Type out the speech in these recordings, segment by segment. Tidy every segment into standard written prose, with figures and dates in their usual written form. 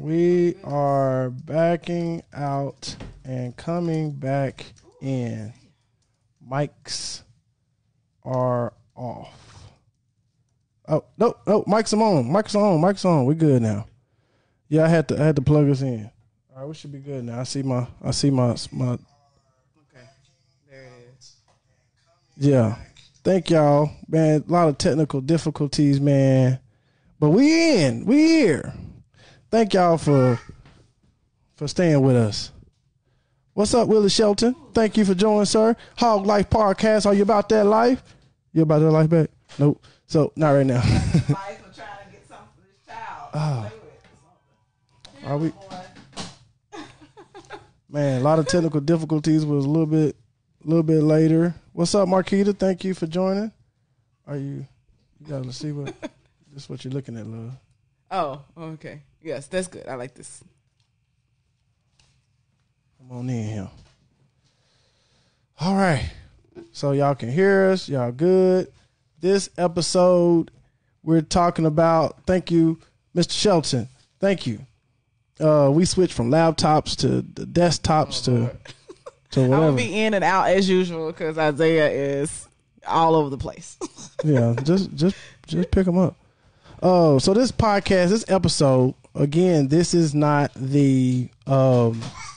We are backing out and coming back in. Mics are off. Oh, no, mics are on. Mics on. We're good now. Yeah, I had to plug us in. All right, we should be good now. I see my Okay, there it is. Yeah. Thank y'all. Man, a lot of technical difficulties, man. But we here. Thank y'all for staying with us. What's up, Willie Shelton? Thank you for joining, sir. Hog Life Podcast. Are you about that life? You about that life back? Nope. So, not right now. Life of trying to get something for this child. Are we? Man, a lot of technical difficulties. Was a little bit later. What's up, Marquita? Thank you for joining. You gotta see what this is what you're looking at, love. Oh, okay. Yes, that's good. I like this. Come on in here. All right. So y'all can hear us. Y'all good. This episode we're talking about, thank you, Mr. Shelton. Thank you. We switched from laptops to the desktops to whatever. I'm gonna be in and out as usual because Isaiah is all over the place. Yeah, just pick them up. Oh, so this podcast, this episode, again, this is not the episode.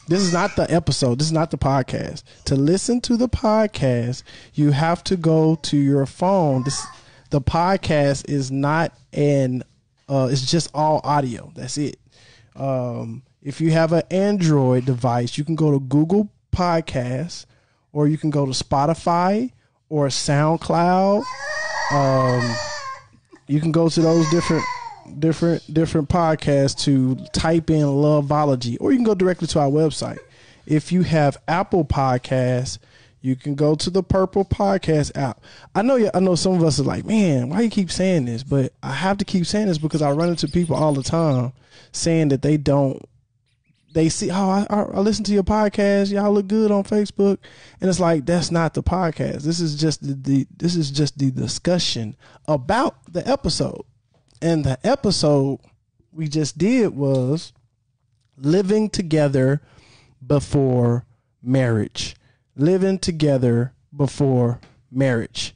This is not the podcast. To listen to the podcast, you have to go to your phone. The podcast is not it's just all audio. That's it. If you have an Android device, you can go to Google Podcasts, or you can go to Spotify or SoundCloud. You can go to those different podcasts to type in Loveology, or you can go directly to our website. If you have Apple Podcasts, you can go to the Purple Podcast app. I know some of us are like, man, why you keep saying this? But I have to keep saying this because I run into people all the time saying that they see, I listen to your podcast, y'all look good on Facebook, and it's like, that's not the podcast. This is just the discussion about the episode. And the episode we just did was living together before marriage. Living together before marriage.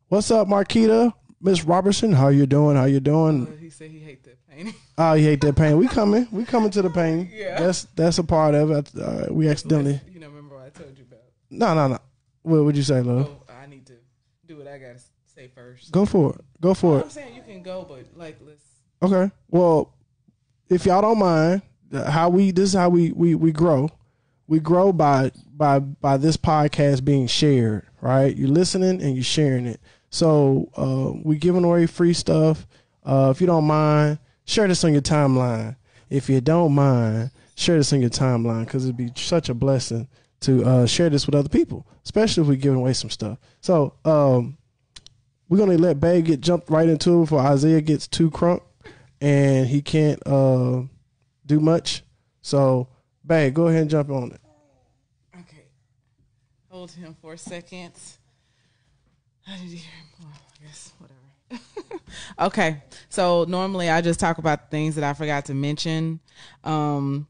What's up, Marquita? Miss Robertson, how you doing? He said he hate that painting. Oh, you hate that pain. We coming to the pain. Yeah. That's a part of it. We accidentally. You know, remember what I told you about? No. What would you say, love? Oh, I need to do what I gotta say first. Go for it. I'm saying you can go, but like, let's. Okay. Well, if y'all don't mind, this is how we grow. We grow by this podcast being shared, right? You're listening and you're sharing it. So we giving away free stuff. If you don't mind, share this on your timeline. If you don't mind, share this on your timeline, because it'd be such a blessing to share this with other people, especially if we're giving away some stuff. So we're going to let Bae get jumped right into it before Isaiah gets too crunk and he can't do much. So, Bae, go ahead and jump on it. Okay. Hold him for a second. How did you hear him? Well, I guess whatever. Okay. So normally I just talk about things that I forgot to mention. And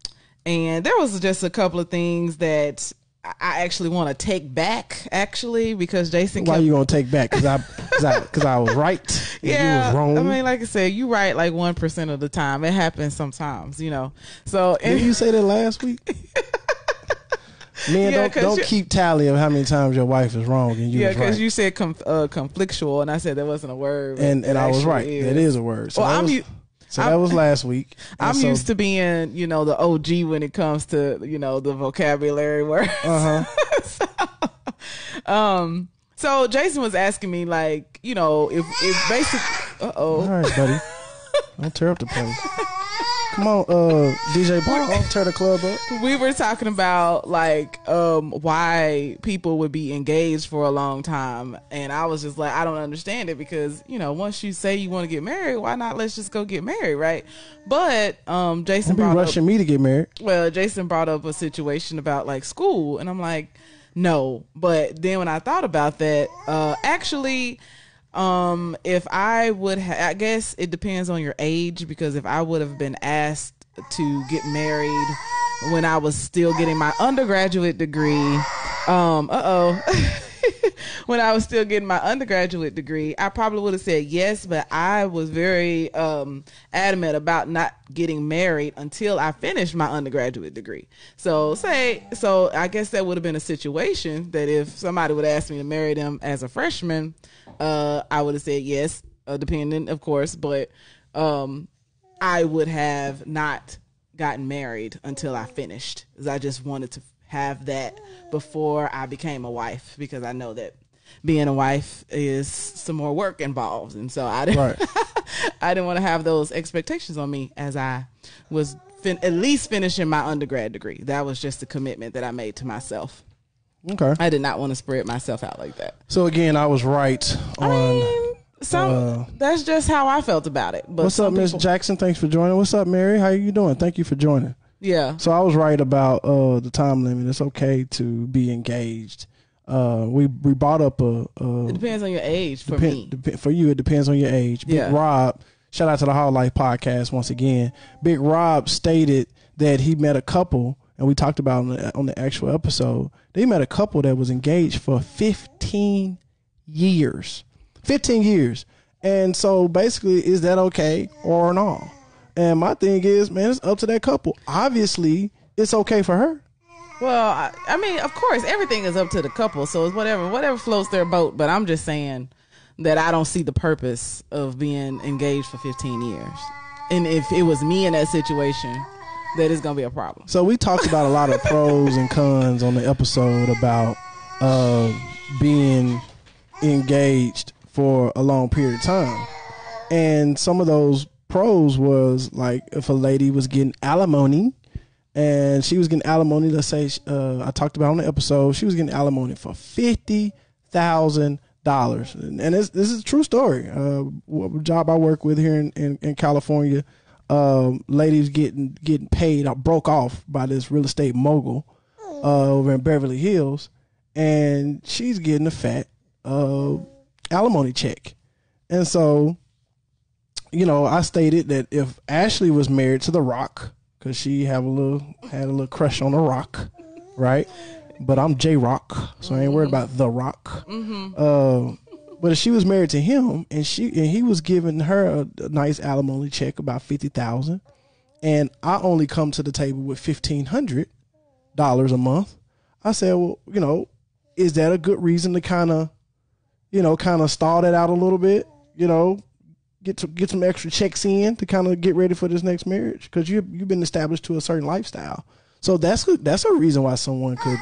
there was just a couple of things that I actually want to take back, actually, because Jason. Why you gonna take back? Because I was right. And yeah, you was wrong. I mean, like I said, you right like 1% of the time. It happens sometimes, you know. So did you say that last week? Man, yeah, don't keep tally of how many times your wife is wrong and you was right. Yeah, because you said conflictual, and I said that wasn't a word. And I was right. That is a word. So that was last week. I'm used to being, the OG when it comes to, the vocabulary words. So Jason was asking me, like, if basically, all right, buddy, don't tear up the place. Come on, DJ Paul, tear the club up. We were talking about like why people would be engaged for a long time, and I was just like, I don't understand it, because once you say you want to get married, why not let's just go get married, right? But Jason don't be rushing me to get married. Well, Jason brought up a situation about like school, and I'm like, no. But then when I thought about that, actually. If I would I guess it depends on your age, because if I would have been asked to get married when I was still getting my undergraduate degree. When I was still getting my undergraduate degree, I probably would have said yes, but I was very adamant about not getting married until I finished my undergraduate degree. So I guess that would have been a situation that if somebody would ask me to marry them as a freshman, I would have said yes, depending, of course, but I would have not gotten married until I finished, because I just wanted to have that before I became a wife, because I know that being a wife is some more work involved, and so I didn't I didn't want to have those expectations on me as I was at least finishing my undergrad degree. That was just a commitment that I made to myself. Okay, I did not want to spread myself out like that. So again, I was right on. That's just how I felt about it. But what's up, Miss Jackson? Thanks for joining. What's up, Mary? How you doing? Thank you for joining. Yeah. So I was right about the time limit. It's okay to be engaged. We brought up it depends on your age. For me, for you, it depends on your age. Big Rob, shout out to the Hall Life podcast once again. Big Rob stated that he met a couple, and we talked about on the actual episode. They met a couple that was engaged for 15 years. 15 years. And so basically, is that okay or not? And my thing is, man, it's up to that couple. Obviously, it's okay for her. Well, I mean, of course, everything is up to the couple. So it's whatever floats their boat. But I'm just saying that I don't see the purpose of being engaged for 15 years. And if it was me in that situation, that is going to be a problem. So we talked about a lot of pros and cons on the episode about being engaged for a long period of time. And some of those pros was like if a lady was getting alimony, and she was getting alimony, let's say I talked about on the episode, she was getting alimony for $50,000. And this is a true story. Job I work with here in California, ladies getting paid, broke off by this real estate mogul over in Beverly Hills, and she's getting a fat alimony check. And so, I stated that if Ashley was married to The Rock, because she had a little crush on The Rock, right? But I'm J-Rock, so I ain't worried about The Rock. Mm-hmm. But if she was married to him and he was giving her a nice alimony check, about $50,000, and I only come to the table with $1,500 a month, I said, well, is that a good reason to kind of stall that out a little bit, get some extra checks in to kind of get ready for this next marriage, because you've been established to a certain lifestyle. So that's a reason why someone could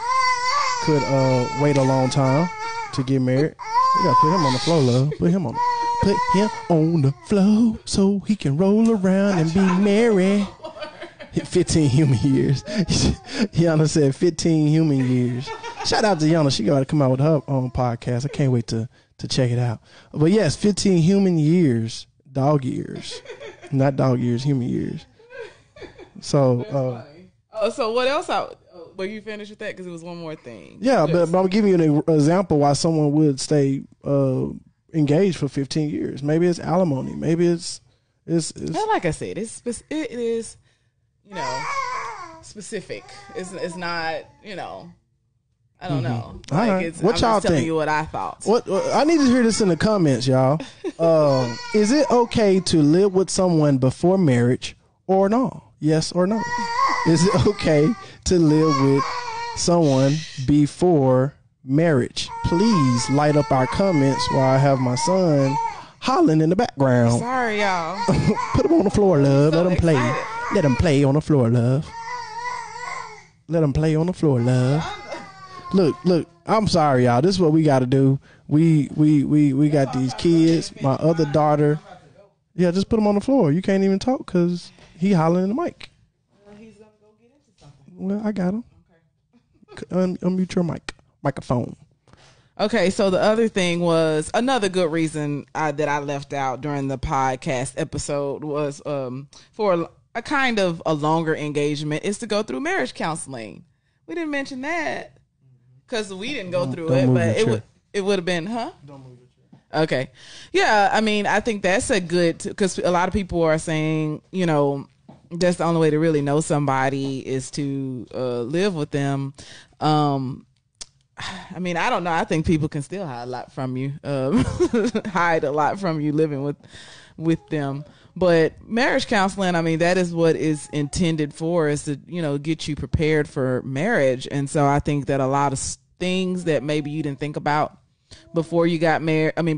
wait a long time to get married. You gotta put him on the floor, love. Put him on the floor so he can roll around and be merry. 15 human years. Yana said 15 human years. Shout out to Yana. She got to come out with her own podcast. I can't wait to check it out. But yes, 15 human years. Dog years. Not dog years, human years. So, so what else? Were you finished with that? Because it was one more thing. Yeah, but I'm giving you an example why someone would stay engaged for 15 years. Maybe it's alimony. Maybe it's well, like I said, it is, specific. It's not, I don't know. Like right. What y'all think? Telling you what I thought. What I need to hear this in the comments, y'all. Is it okay to live with someone before marriage or no? Yes or no? Is it okay to live with someone before marriage? Please light up our comments while I have my son hollering in the background. Sorry, y'all. Put him on the floor, love. Let him play. Let him play on the floor, love. Let him play on the floor, love. Look, I'm sorry, y'all. This is what we got to do. We got these kids. My other daughter. Yeah, just put him on the floor. You can't even talk because he hollering in the mic. Well, he's going to go get into something. Well, I got him. Okay. Unmute your microphone. Okay, so the other thing was another good reason that I left out during the podcast episode was for a kind of a longer engagement is to go through marriage counseling. We didn't mention that because we didn't go through it, but it would have been, huh? Don't move your chair. Okay. Yeah, I mean, I think that's a good, because a lot of people are saying, that's the only way to really know somebody is to live with them. I mean, I don't know. I think people can still hide a lot from you, hide a lot from you living with them. But marriage counseling, I mean, that is what is intended for, is to, get you prepared for marriage. And so I think that a lot of things that maybe you didn't think about before you got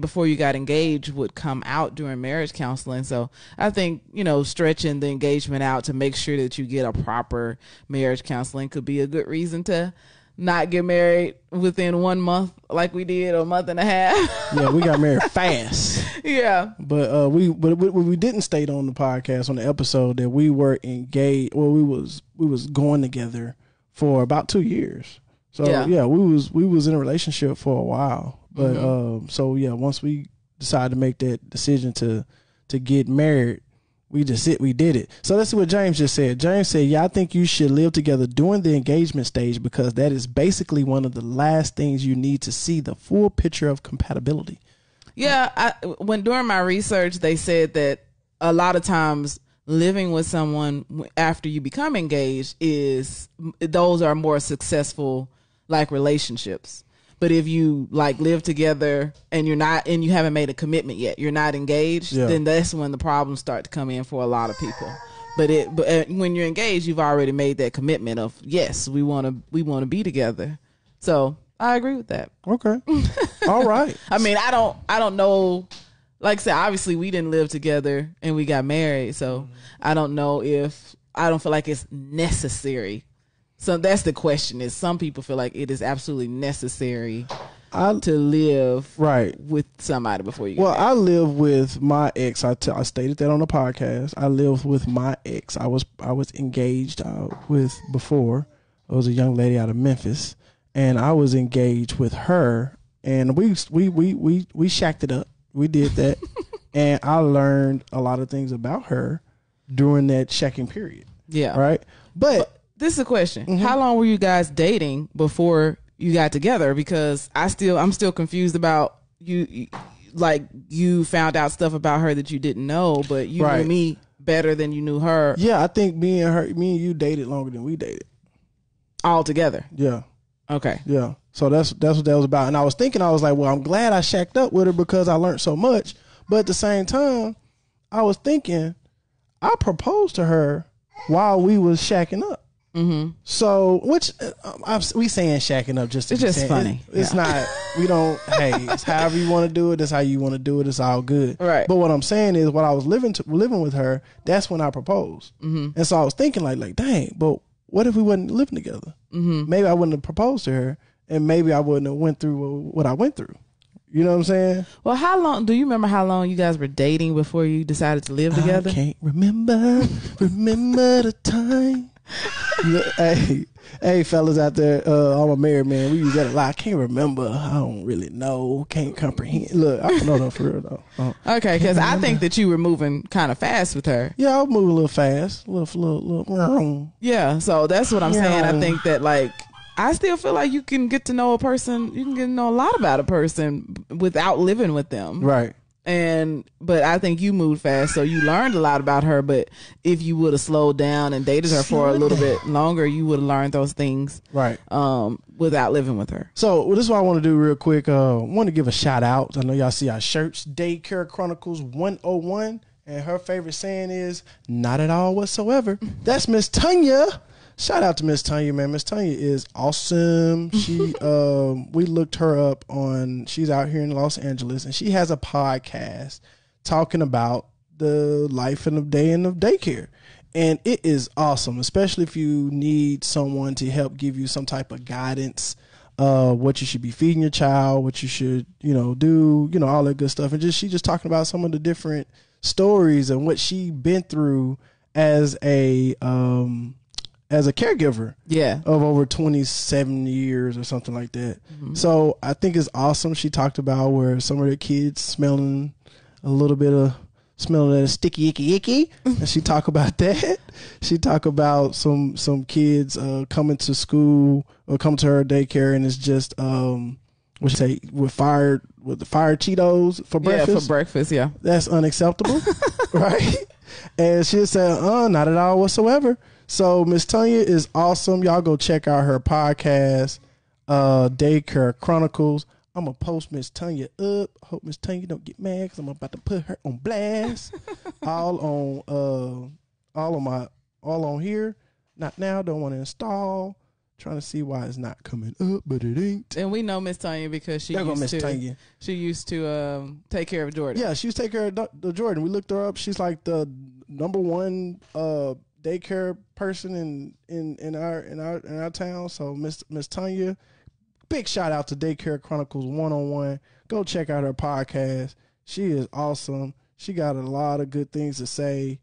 before you got engaged would come out during marriage counseling. So I think, stretching the engagement out to make sure that you get a proper marriage counseling could be a good reason to not get married within 1 month like we did, or a month and a half. Yeah, we got married fast. Yeah. But we didn't state on the podcast, on the episode, that we were engaged. Well, we was going together for about 2 years. So yeah, we was in a relationship for a while. But once we decided to make that decision to get married, we did it. So let's see what James just said. James said, I think you should live together during the engagement stage, because that is basically one of the last things you need to see the full picture of compatibility. Yeah, when during my research, they said that a lot of times living with someone after you become engaged those are more successful relationships. But if you live together and you haven't made a commitment yet, you're not engaged, then that's when the problems start to come in for a lot of people. But when you're engaged, you've already made that commitment of, yes, we want to be together. So I agree with that. Okay. All right. I mean, I don't know. Like I said, obviously we didn't live together and we got married. So I don't feel like it's necessary. So that's the question, is some people feel like it is absolutely necessary to live with somebody before you get married. I live with my ex. I stated that on the podcast. I lived with my ex. I was engaged with before. It was a young lady out of Memphis, and I was engaged with her, and we shacked it up. We did that, and I learned a lot of things about her during that shacking period. Yeah. Right? But this is a question. Mm-hmm. How long were you guys dating before you got together? Because I'm still confused about you. You found out stuff about her that you didn't know, but you knew me better than you knew her. Yeah, I think me and you dated longer than we dated. All together? Yeah. Okay. Yeah. So that's what that was about. And I was thinking, I was like, well, I'm glad I shacked up with her because I learned so much. But at the same time, I was thinking, I proposed to her while we was shacking up. Mm-hmm. So, which we saying shacking up just to it's just saying. Funny. It's not. We don't. Hey, it's however you want to do it. That's how you want to do it. It's all good. Right. But what I'm saying is, when I was living with her, that's when I proposed. Mm-hmm. And so I was thinking, like, dang. But what if we wasn't living together? Mm-hmm. Maybe I wouldn't have proposed to her, and maybe I wouldn't have went through what I went through. You know what I'm saying? Well, how long do you remember how long you guys were dating before you decided to live together? I can't remember the time. Hey, fellas out there, I'm a married man. We use that a lot. I can't remember. I don't really know. Can't comprehend. Look, I don't know for real though. Okay, because I think that you were moving kind of fast with her. Yeah, I was moving a little fast, little. Yeah, so that's what I'm saying. I think that I still feel like you can get to know a person. You can get to know a lot about a person without living with them. Right. But I think you moved fast, so you learned a lot about her. But if you would have slowed down and dated her for a little bit longer, you would have learned those things. Right. Without living with her. So this is what I want to do real quick. I want to give a shout out. I know y'all see our shirts. Daycare Chronicles 101. And her favorite saying is, not at all whatsoever. That's Miss Tanya. Shout out to Miss Tanya, man. Miss Tanya is awesome. She, we looked her up she's out here in Los Angeles, and she has a podcast talking about the life and the day in the daycare. And it is awesome, especially if you need someone to help give you some type of guidance, what you should be feeding your child, what you should, do, all that good stuff. And she just talking about some of the different stories and what she been through as a caregiver of over 27 years or something like that. Mm-hmm. So I think it's awesome. She talked about where some of the kids smelling that sticky icky and she talk about that. She talk about some kids coming to school or come to her daycare, and it's just what you say, with the fire Cheetos for breakfast. Yeah, for breakfast, yeah. That's unacceptable. Right? And she said, not at all whatsoever. So Miss Tanya is awesome. Y'all go check out her podcast, Daycare Chronicles. I'm going to post Miss Tanya up. Hope Miss Tanya don't get mad because I'm about to put her on blast. all on here. Not now. Don't want to install. Trying to see why it's not coming up, but it ain't. And we know Miss Tanya because she used to take care of Jordan. Yeah, she used to take care of the Jordan. We looked her up. She's like the number one daycare person in our town. So Miss Tanya, big shout out to Daycare Chronicles 101. Go check out her podcast. She is awesome. She got a lot of good things to say.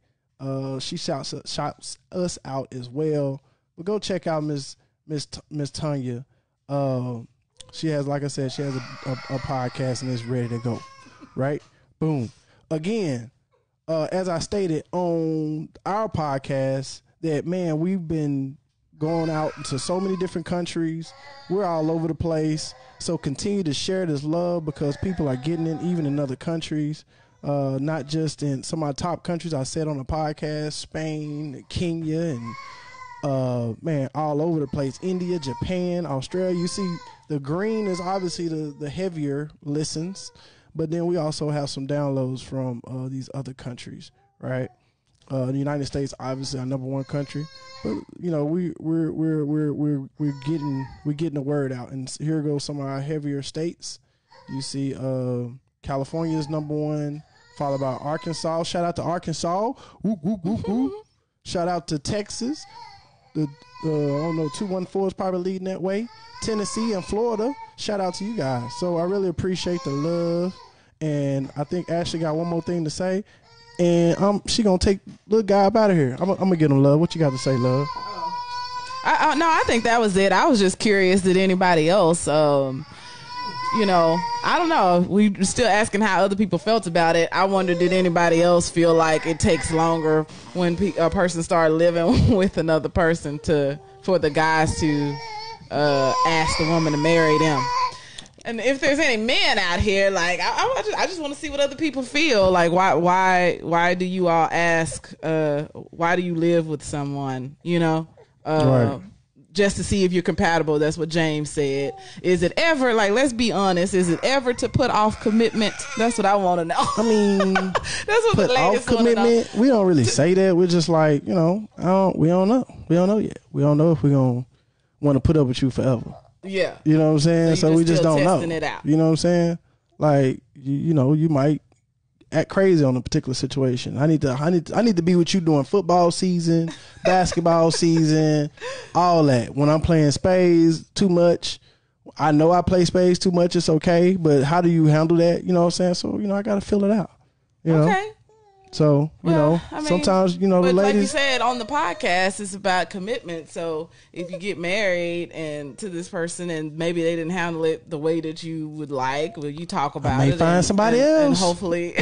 She shouts us out as well. But go check out Miss Tanya. She has, like I said, she has a podcast and it's ready to go. Right? Boom. Again, as I stated on our podcast, that man, we've been going out to so many different countries. We're all over the place. So continue to share this love because people are getting it even in other countries. Not just in some of our top countries I said on the podcast, Spain, Kenya, and man, all over the place. India, Japan, Australia. You see, the green is obviously the heavier listens, but then we also have some downloads from these other countries, right? The United States, obviously, our number one country, but you know we're getting the word out, and here goes some of our heavier states. You see, California is number one, followed by Arkansas. Shout out to Arkansas. Whoop, whoop, whoop, whoop. Shout out to Texas. I don't know, 214 is probably leading that way. Tennessee and Florida. Shout out to you guys. So I really appreciate the love. And I think Ashley got one more thing to say. And she going to take little guy up out of here. I'm going to get him, love. What you got to say, love? No, I think that was it. I was just curious, did anybody else, you know, I don't know. We were still asking how other people felt about it. I wonder, did anybody else feel like it takes longer when a person starts living with another person for the guys to ask the woman to marry them? And if there's any men out here, like I just want to see what other people feel. Like why do you all ask? Why do you live with someone? You know. Right. Just to see if you're compatible. That's what James said. Is it ever, like, let's be honest, is it ever to put off commitment? That's what I want to know. I mean, that's what put the ladies off commitment? We don't really say that. We're just like, you know, we don't know. We don't know yet. We don't know if we're going to want to put up with you forever. Yeah. You know what I'm saying? So we just don't know. It out. You know what I'm saying? Like, you know, you might act crazy on a particular situation. I need to be with you during football season, basketball season, all that. When I'm playing spades too much, I know I play spades too much. It's okay, but how do you handle that? You know what I'm saying? So I got to fill it out. You know? Okay. So sometimes the ladies. Like you said on the podcast, it's about commitment. So if you get married and to this person, and maybe they didn't handle it the way that you would like, well, you talk about it. Find somebody else, and hopefully.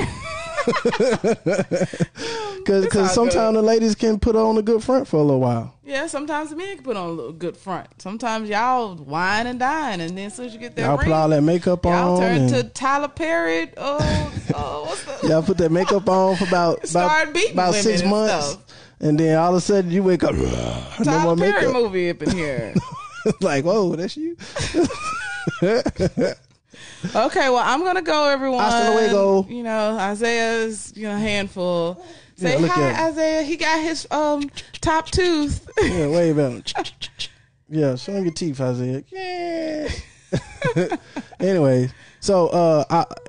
Because sometimes the ladies can put on a good front for a little while. Yeah, sometimes the men can put on a little good front. Sometimes y'all wine and dine, and then as soon as you get that y'all ring, put all that makeup on. Y'all turn to Tyler Perry. What's the? Y'all put that makeup on for about 6 months, and then all of a sudden you wake up. Tyler Perry movie up in here. Like, whoa, that's you. Okay, well, I'm gonna go, everyone. Hasta luego. You know, Isaiah's handful. Say yeah, hi, Isaiah. He got his top tooth. Yeah, wave at him. Yeah, show him your teeth, Isaiah. Yeah. Anyway, so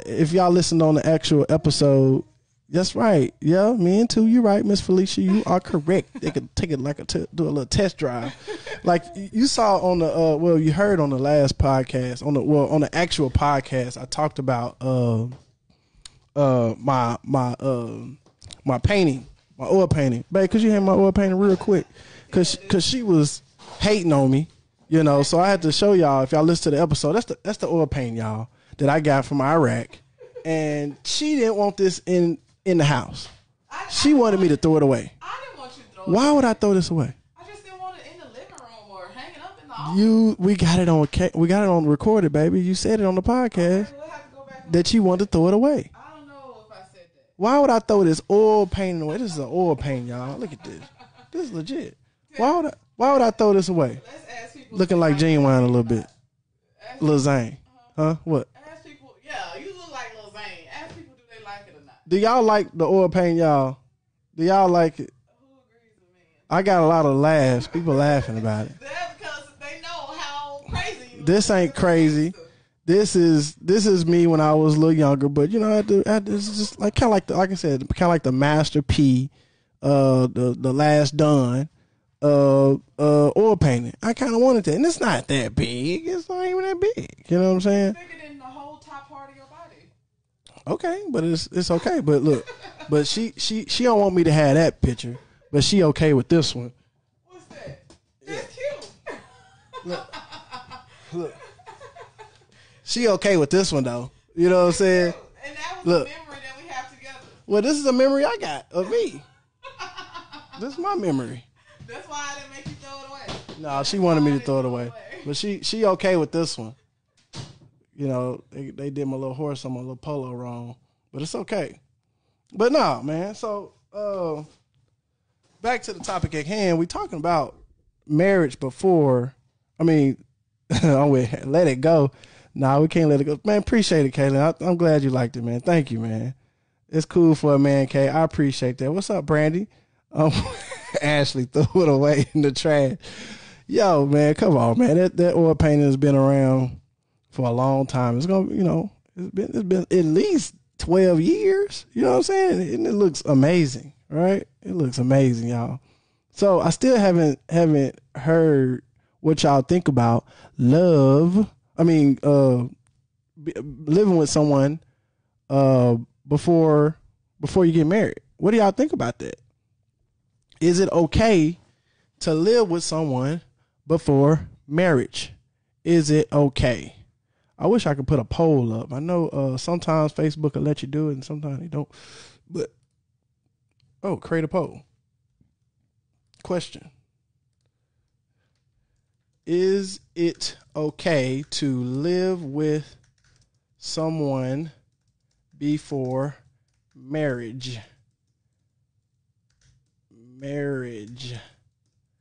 if y'all listened on the actual episode, that's right. Yeah, me and too. You're right, Miss Felicia. You are correct. They could take it do a little test drive, like you saw on the you heard on the last podcast on the actual podcast. I talked about my painting, my oil painting, babe. Could you hand my oil painting real quick? Cause she was hating on me, So I had to show y'all. If y'all listen to the episode, that's the oil painting, y'all, that I got from Iraq, and she didn't want this in the house. She wanted me to throw it away. I didn't want you to throw it away. Why would I throw this away? I just didn't want it in the living room or hanging up in the office. We got it on recorded, baby. You said it on the podcast We'll have to go back that you wanted to throw it away. I don't know if I said that. Why would I throw this oil painting away? This is an oil painting, y'all. Look at this. This is legit. Why would I throw this away? Let's ask people. Looking like genuine a little bit. Lil Zane. Huh? What? Ask people. Yeah, you look like Lil Zane. Ask people, do they like it or not? Do y'all like the oil paint, y'all? Do y'all like it? Who agrees with me? I got a lot of laughs. People laughing about it. That's because they know how crazy you This ain't crazy. This is me when I was a little younger, but you know, it's just like kind of like like I said, kind of like the Master P, the Last Done, oil painting. I kind of wanted that, and it's not that big. It's not even that big. You know what I'm saying? Bigger than the whole top part of your body. Okay, but it's okay. But look, but she don't want me to have that picture, but she okay with this one. What's that? That's cute. Look. She okay with this one though. You know what I'm saying? And that was Look. the memory that we have together. Well, this is a memory I got of me. This is my memory. That's why I didn't make you throw it away. No, she wanted me to throw it away. But she okay with this one. You know, they did my little horse on my little polo wrong. But it's okay. But no, man. So back to the topic at hand. We talking about marriage before. I mean, let it go. Nah, we can't let it go. Man, appreciate it, Kaylin. I'm glad you liked it, man. Thank you, man. It's cool for a man, Kay. I appreciate that. What's up, Brandy? Ashley threw it away in the trash. Yo, man, come on, man. That oil painting has been around for a long time. It's gonna, you know, it's been at least 12 years. You know what I'm saying? And it looks amazing, right? It looks amazing, y'all. So I still haven't heard what y'all think about living with someone before you get married. What do y'all think about that? Is it okay to live with someone before marriage? Is it okay? I wish I could put a poll up. I know sometimes Facebook will let you do it and sometimes they don't. But create a poll. Question. Is it okay to live with someone before marriage? Marriage?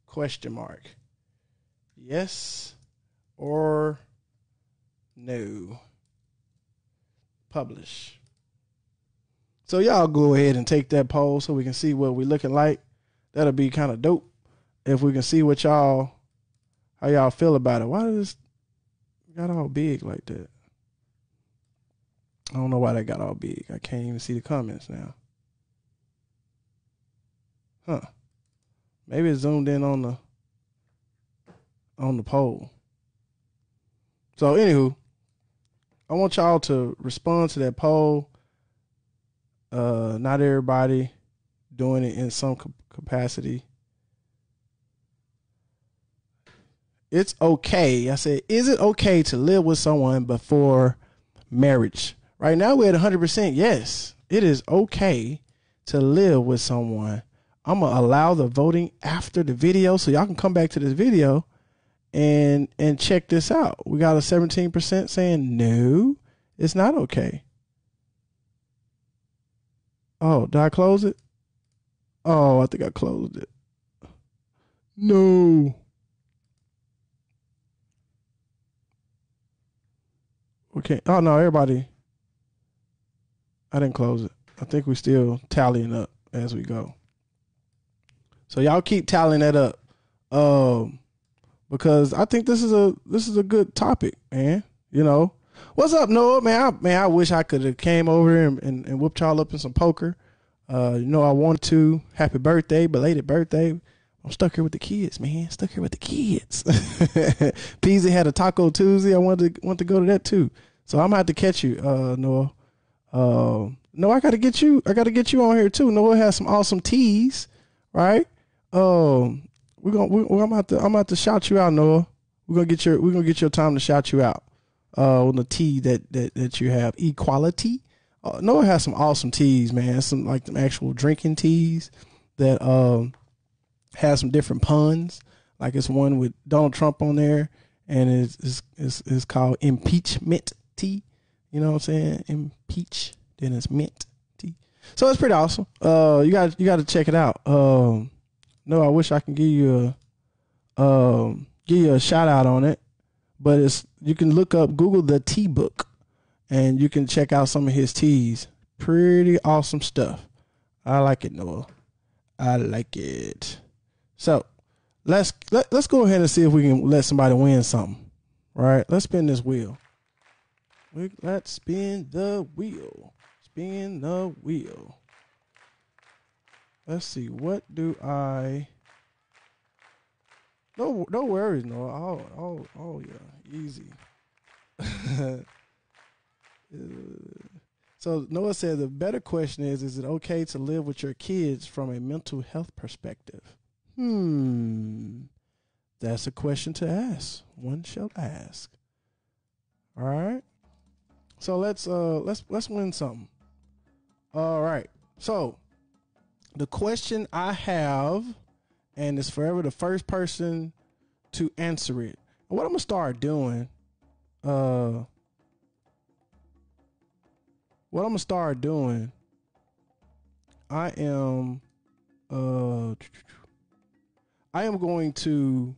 Question mark. Yes or no? Publish. So y'all go ahead and take that poll so we can see what we're looking like. That'll be kind of dope if we can see how y'all feel about it. Why does this got all big like that? I don't know why that got all big. I can't even see the comments now. Huh. Maybe it zoomed in on the poll. So anywho, I want y'all to respond to that poll. Not everybody doing it in some capacity. It's okay. I said, is it okay to live with someone before marriage? Right now we're at 100%. Yes, it is okay to live with someone. I'm going to allow the voting after the video so y'all can come back to this video and check this out. We got a 17% saying no, it's not okay. Oh, did I close it? Oh, I think I closed it. No. Okay. Oh, no, everybody. I didn't close it. I think we're still tallying up as we go. So y'all keep tallying that up. Because I think this is a good topic, man. You know. What's up, Noah? Man, I wish I could have came over here and whipped y'all up in some poker. You know, I wanted to. Happy birthday, belated birthday. I'm stuck here with the kids, man. Stuck here with the kids. Peasy had a Taco Tuesday. I want to go to that too. So I'm gonna have to catch you, Noah. No, I gotta get you on here too. Noah has some awesome teas, right? I'm about to shout you out, Noah. We're gonna get your time to shout you out. On the tea that you have, equality. Noah has some awesome teas, man. Some like them actual drinking teas that has some different puns. Like it's one with Donald Trump on there, and it's called impeachment tea. You know what I'm saying? Impeach, then it's mint tea. So it's pretty awesome. You got to check it out. No, I wish I can give you a shout out on it, but you can look up Google the Tea Book, and you can check out some of his teas. Pretty awesome stuff. I like it, Noah. I like it. So let's go ahead and see if we can let somebody win something. All right, let's spin this wheel. Let's spin the wheel. Spin the wheel. Let's see. What do I? No worries, Noah. Oh yeah, easy. So Noah said the better question is it okay to live with your kids from a mental health perspective? That's a question to ask. One shall ask. All right. So let's win something. All right. So the question I have, and it's forever the first person to answer it. And what I'm gonna start doing, I am going to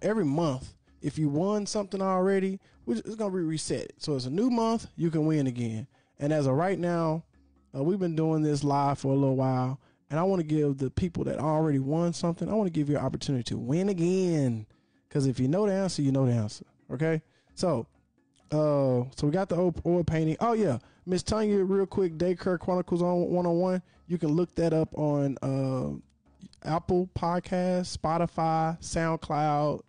every month, if you won something already, it's gonna be reset. So it's a new month, you can win again. And as of right now, we've been doing this live for a little while, and I want to give the people that already won something, I want to give you an opportunity to win again. Because if you know the answer, you know the answer. Okay? So we got the oil painting. Oh yeah, Miss Tanya, real quick, Daycare Chronicles on 101. You can look that up on Apple Podcasts, Spotify, SoundCloud.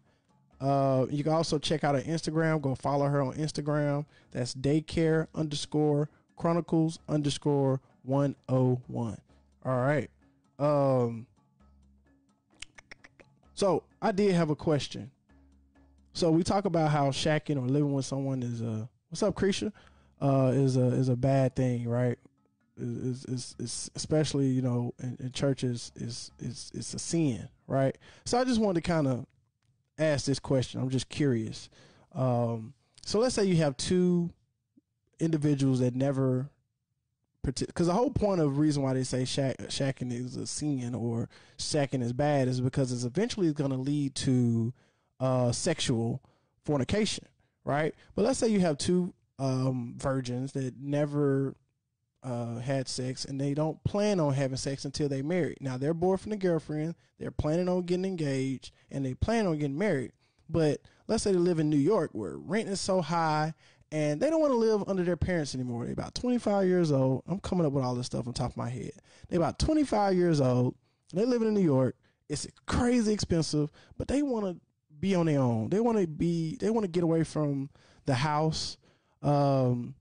You can also check out her Instagram. Go follow her on Instagram. That's Daycare_Chronicles_101. All right. So I did have a question. So we talk about how shacking or living with someone is what's up, Krisha? Is a bad thing, right? Is especially in churches is it's a sin, right? So I just wanted to kind of ask this question. I'm just curious. So let's say you have two individuals that never, because the whole point of the reason why they say shacking is a sin or shacking is bad is because it's eventually going to lead to sexual fornication, right? But let's say you have two virgins that never had sex, and they don't plan on having sex until they married. Now they're boyfriend and girlfriend, they're planning on getting engaged, and they plan on getting married. But let's say they live in New York where rent is so high and they don't want to live under their parents anymore. They're about 25 years old. I'm coming up with all this stuff on top of my head. They're about 25 years old. They're living in New York. It's crazy expensive, but they want to be on their own. They want to get away from the house. And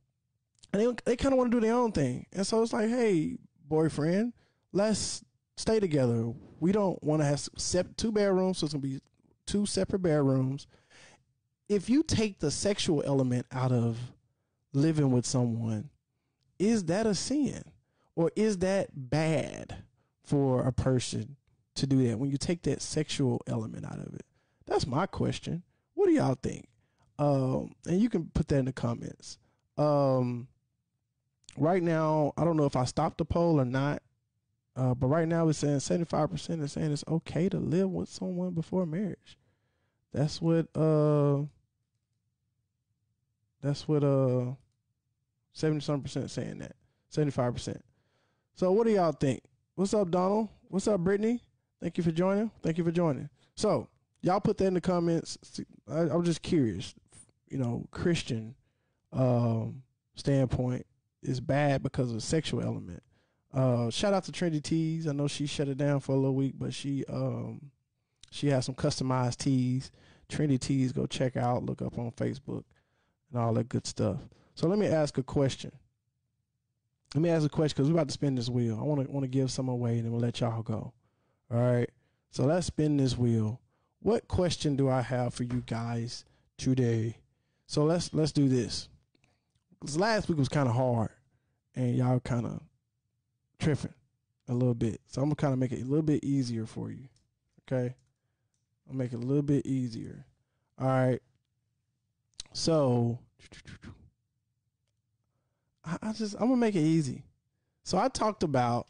they kind of want to do their own thing. And so it's like, hey, boyfriend, let's stay together. We don't want to have two bedrooms, so it's going to be two separate bedrooms. If you take the sexual element out of living with someone, is that a sin? Or is that bad for a person to do that when you take that sexual element out of it? That's my question. What do y'all think? And you can put that in the comments. Right now, I don't know if I stopped the poll or not, but right now it's saying 75% is saying it's okay to live with someone before marriage. That's what 70-some% saying that. 75%. So what do y'all think? What's up, Donald? What's up, Brittany? Thank you for joining. So y'all put that in the comments. I'm just curious. Christian standpoint is bad because of the sexual element. Shout out to Trendy Tees. I know she shut it down for a little week, but she has some customized tees. Trendy Tees, go check out, look up on Facebook and all that good stuff. So let me ask a question. Because we're about to spin this wheel. I want to give some away, and then we'll let y'all go. All right. So let's spin this wheel. What question do I have for you guys today? So let's do this. Because last week was kind of hard, and y'all kind of tripping a little bit. So I'm going to kind of make it a little bit easier for you. Okay? I'll make it a little bit easier. All right. So I'm going to make it easy. So I talked about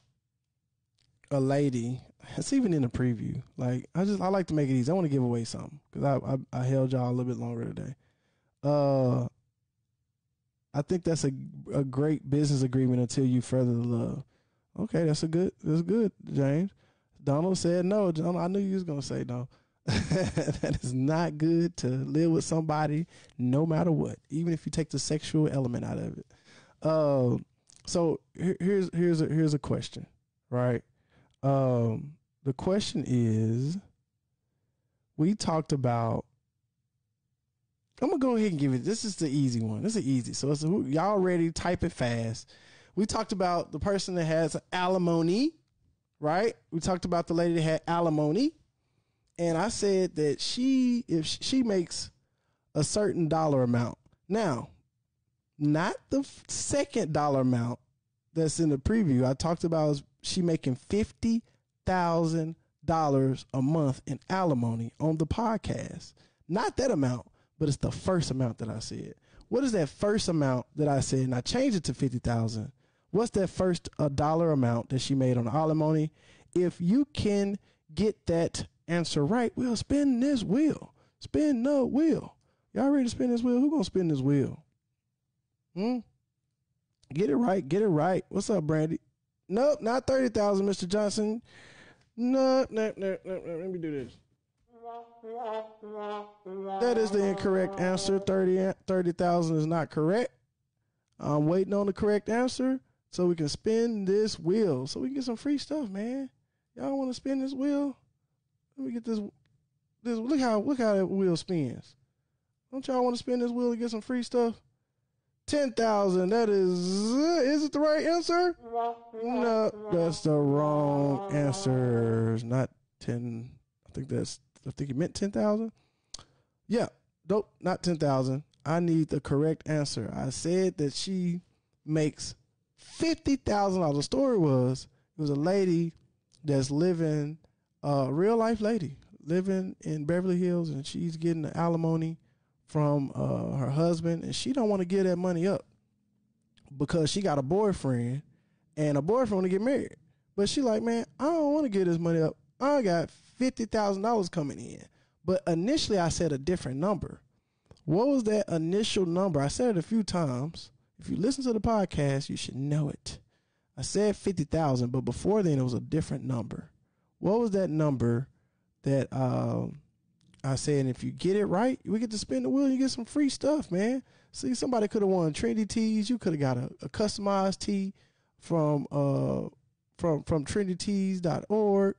a lady. It's even in the preview. Like I like to make it easy. I want to give away something because I held y'all a little bit longer today. I think that's a great business agreement until you further the love. Okay, that's good, James. Donald said no. Donald, I knew you was gonna say no. That is not good to live with somebody no matter what, even if you take the sexual element out of it. So here's a question, right? The question is, we talked about. I'm gonna go ahead and give it. This is the easy one. This is easy. So y'all ready? Type it fast. We talked about the person that has alimony, right? We talked about the lady that had alimony, and I said that if she makes a certain dollar amount. Now, not the second dollar amount that's in the preview. I talked about she making $50,000 a month in alimony on the podcast. Not that amount, but it's the first amount that I said. What is that first amount that I said? And I changed it to 50,000. What's that first dollar amount that she made on the alimony? If you can get that answer right, we'll spin this wheel. Spin the wheel. Y'all ready to spin this wheel? Who gonna spin this wheel? Get it right. Get it right. What's up, Brandy? Nope, not 30,000, Mr. Johnson. No. Let me do this. That is the incorrect answer. 30,000 is not correct. I'm waiting on the correct answer so we can spin this wheel so we can get some free stuff, man. Y'all want to spin this wheel? Let me get this. Look how that wheel spins. Don't y'all want to spin this wheel to get some free stuff? 10,000. That is it the right answer? No, that's the wrong answer. It's not 10. I think you meant 10,000. Yeah. Nope, not 10,000. I need the correct answer. I said that she makes $50,000. The story was, it was a lady that's living, a real life lady living in Beverly Hills, and she's getting the alimony from her husband, and she don't want to give that money up because she got a boyfriend, and a boyfriend want to get married. But she like, man, I don't want to give this money up. I got $50,000 coming in. But initially I said a different number. What was that initial number? I said it a few times. If you listen to the podcast, you should know it. I said 50,000, but before then it was a different number. What was that number that I said, and if you get it right, we get to spin the wheel and you get some free stuff, man. See, somebody could have won Trinity Tees. You could have got a customized tee from trinitytees.org,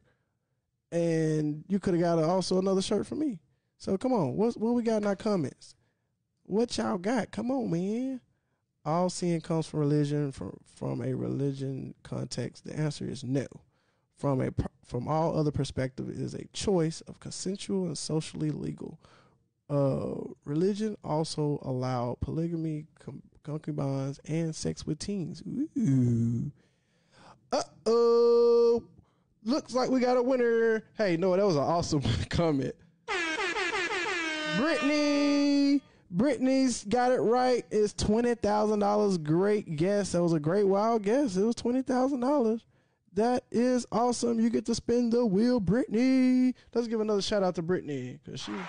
and you could have got also another shirt from me. So come on, what we got in our comments? What y'all got? Come on, man. All sin comes from religion, from a religion context. The answer is no. From all other perspective, it is a choice of consensual and socially legal. Religion also allow polygamy, concubines, and sex with teens. Ooh. Uh-oh. Looks like we got a winner. Hey, no, that was an awesome comment. Brittany's got it right. It's $20,000. Great guess. That was a great wild guess. It was $20,000. That is awesome. You get to spin the wheel, Brittany. Let's give another shout out to Brittany because she did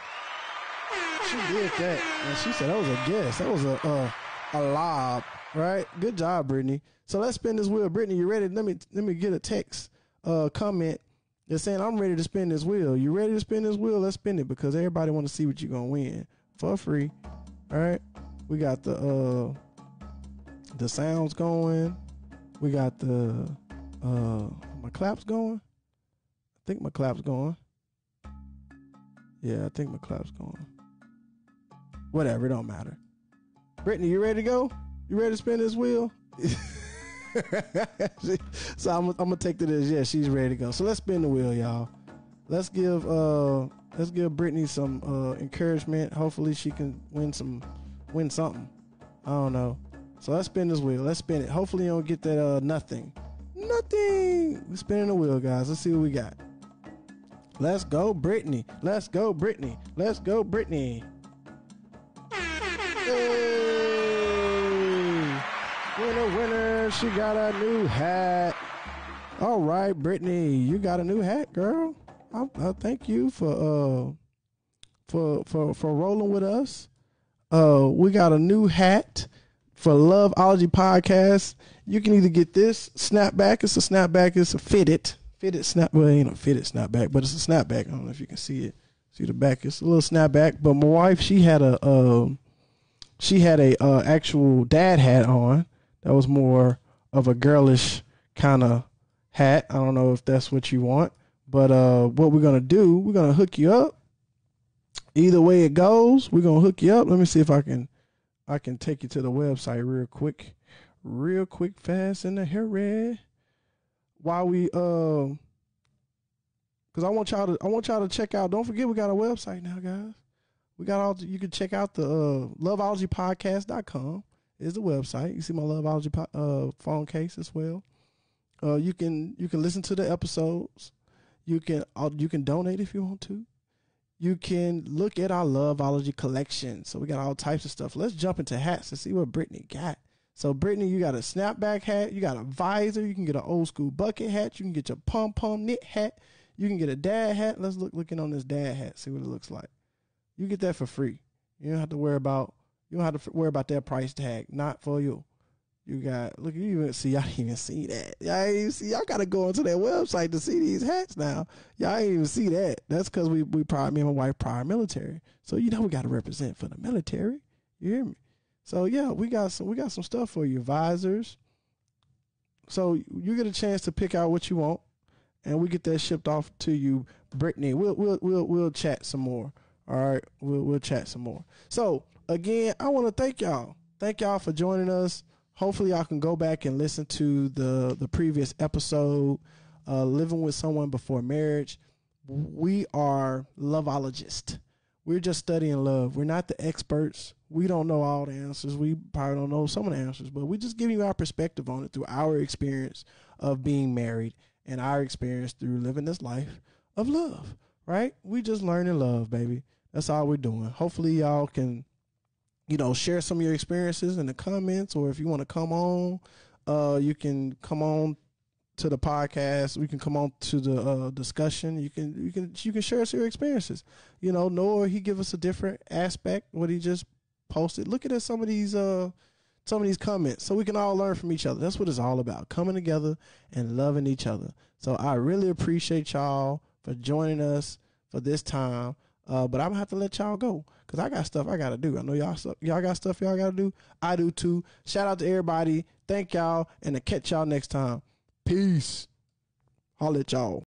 that. And she said that was a guess. That was a lob, right? Good job, Brittany. So let's spin this wheel. Brittany, you ready? Let me get a text comment that's saying I'm ready to spin this wheel. You ready to spin this wheel? Let's spin it because everybody want to see what you're gonna win for free. All right. We got the sounds going. We got my claps going. I think my claps going. Yeah, I think my claps going. Whatever, it don't matter. Brittany, you ready to go? You ready to spin this wheel? So I'm gonna take to this. Yeah, she's ready to go. So let's spin the wheel, y'all. Let's give Brittany some encouragement. Hopefully she can win something. I don't know. So let's spin this wheel. Let's spin it. Hopefully you don't get that nothing. We're spinning the wheel, guys. Let's see what we got. Let's go, Brittany. Let's go, Brittany. Let's go, Brittany. Hey! Winner, She got a new hat. All right, Brittany, you got a new hat, girl. I thank you for rolling with us. We got a new hat for Loveology podcast. You can either get this snapback. It's a snapback. It's a fitted snap. Well, it ain't a fitted snapback, but it's a snapback. I don't know if you can see it. See the back? It's a little snapback. But my wife, she had a actual dad hat on. That was more of a girlish kind of hat. I don't know if that's what you want, but what we're gonna do, we're gonna hook you up. Either way it goes, we're gonna hook you up. Let me see if I can take you to the website real quick, fast in the hurry. While we because I want y'all to check out. Don't forget we got a website now, guys. We got all. You can check out the loveologypodcast.com is the website. You see my Loveology phone case as well. You can listen to the episodes. You can donate if you want to. You can look at our Loveology collection. So we got all types of stuff. Let's jump into hats and see what Brittany got. So Brittany, you got a snapback hat. You got a visor. You can get an old school bucket hat. You can get your pom-pom knit hat. You can get a dad hat. Let's looking on this dad hat. See what it looks like. You get that for free. You don't have to worry about that price tag. Not for you. You got look. You even see. Y'all didn't even see that. Y'all ain't even see. Y'all gotta go onto their website to see these hats now. Y'all ain't even see that. That's because me and my wife prior military. So we got to represent for the military. You hear me? So yeah, we got some stuff for you. Visors. So you get a chance to pick out what you want, and we get that shipped off to you, Brittany. We'll chat some more. All right, we'll chat some more. So again, I want to thank y'all. Thank y'all for joining us. Hopefully y'all can go back and listen to the previous episode, Living with Someone Before Marriage. We are loveologists. We're just studying love. We're not the experts. We don't know all the answers. We probably don't know some of the answers, but we're just giving you our perspective on it through our experience of being married and our experience through living this life of love, right? We just learning love, baby. That's all we're doing. Hopefully y'all can share some of your experiences in the comments, or if you want to come on, you can come on to the podcast. We can come on to the discussion. You can share some of your experiences. Noah, he give us a different aspect what he just posted. Look at some of these comments, so we can all learn from each other. That's what it's all about: coming together and loving each other. So I really appreciate y'all for joining us for this time. But I'm gonna have to let y'all go because I got stuff I gotta do. I know y'all got stuff y'all gotta do. I do too. Shout out to everybody. Thank y'all, and to catch y'all next time. Peace. Holla at y'all.